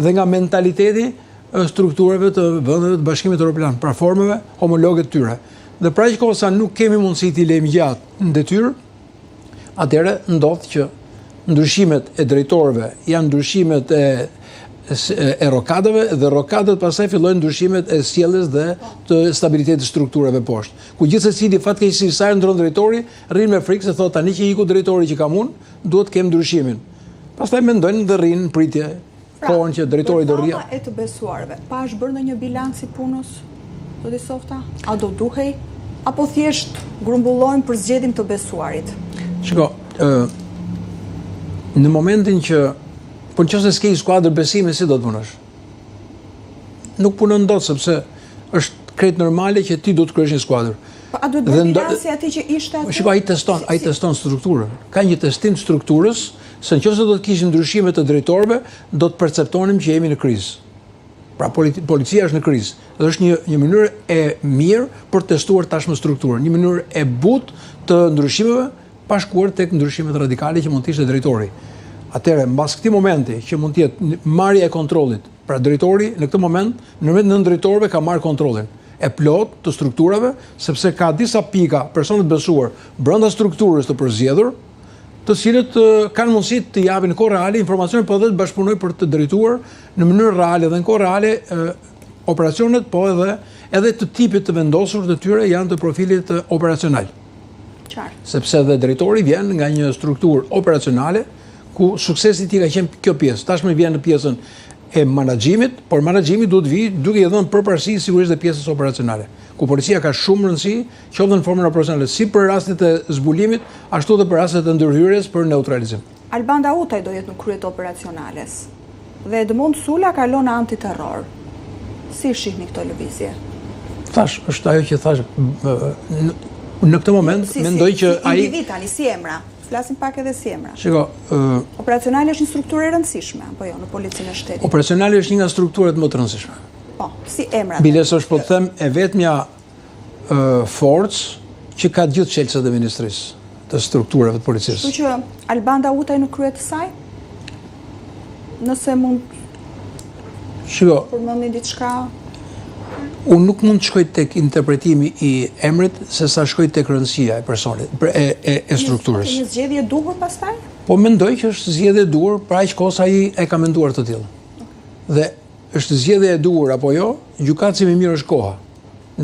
dhe nga mentaliteti strukturave të vendeve të Bashkimit Evropian, pra formave homologe të tyre. Dhe pra që kosa nuk kemi mundësi t'i lejmë gjatë në detyrë, atëherë ndodh që ndryshimet e drejtorëve janë ndryshimet e rokadëve dhe rokadët pastaj fillojnë ndryshimet e sjelljes dhe të stabilitetit të strukturave poshtë. Ku gjithsecili fatkeqësisht sa ndron drejtori, rrin me frikë se thotë tani që iku drejtori që kam unë, duhet të kem ndryshimin. Pastaj mendojnë dhe rrin pritje kohën që drejtori do rria. E të besuarve, pa është bërë ndonjë bilanc i punës do të softa? A do duhej apo thjesht grumbullojnë për zgjedhjen të besuarit? Shiko, në momentin që po nëse s'ke skuadër besimi, si do të punosh? Nuk punon dot sepse është krejt normale që ti do të kryesh një skuadër. A duhet bërë bilanci atij që ishte aty? Shiko, ai teston strukturën. Ka një testim të strukturës, se nëse do të kishim ndryshime të drejtorëve, do të perceptonim që jemi në krizë. Pra policia është në krizë. Dhe është një mënyrë e mirë për të testuar tashmë strukturën, një mënyrë e butë të ndryshimeve pa shkuar tek ndryshimet radikale që mund të ishte drejtori. Atëherë, mbas këtij momenti që mund të jetë marrja e kontrollit, pra drejtori në këtë moment, në nën drejtorëve ka marrë kontrollin e plot të strukturave, sepse ka disa pika personat besuar brenda strukturës të përzgjedhur, të cilët kanë mundësi të japin në kohë reale informacione, po edhe të bashkëpunojnë për të drejtuar në mënyrë reale dhe në kohë reale operacionet, po edhe të tipit të vendosur të tyre janë të profilit operacional. Sepse dhe drejtori vjen nga një strukturë operacionale ku suksesi i tij ka qenë kjo pjesë. Tashmë vjen në pjesën e menaxhimit, por menaxhimi duhet vi duke i dhënë përparësi sigurisht dhe pjesës operacionale, ku policia ka shumë rëndësi, qoftë në formën operacionale, si për rastet e zbulimit, ashtu edhe për rastet e ndërhyrjes për neutralizim. Alban Dautaj do jetë në krye të operacionales dhe Edmond Sula ka lënë antiterror. Si shihni këtë lëvizje? Thash, është ajo që thash, në këtë moment mendoj që ai individ tani si emra. Flasim pak edhe si emra. Shiko, operacionali është një strukturë e rëndësishme, apo jo, në policinë e shtetit? Operacionali është një nga strukturat më të rëndësishme. Po, si emra? Biles është, po të them, e vetmja forcë që ka gjithë çelësat e ministrisë të strukturave të policisë. Kështu që Alban Dautaj në krye të saj? Nëse mund përmendni diçka? Unë nuk mund të shkoj tek interpretimi i emrit, se sa shkoj tek rëndësia e personit, e strukturës. Një zgjedhje duhur pastaj? Po mendoj që është zgjedhje duhur, pra aq kohë sa ai e ka menduar të tillë. Dhe është zgjedhje e duhur apo jo, gjykatësi më mirë është koha.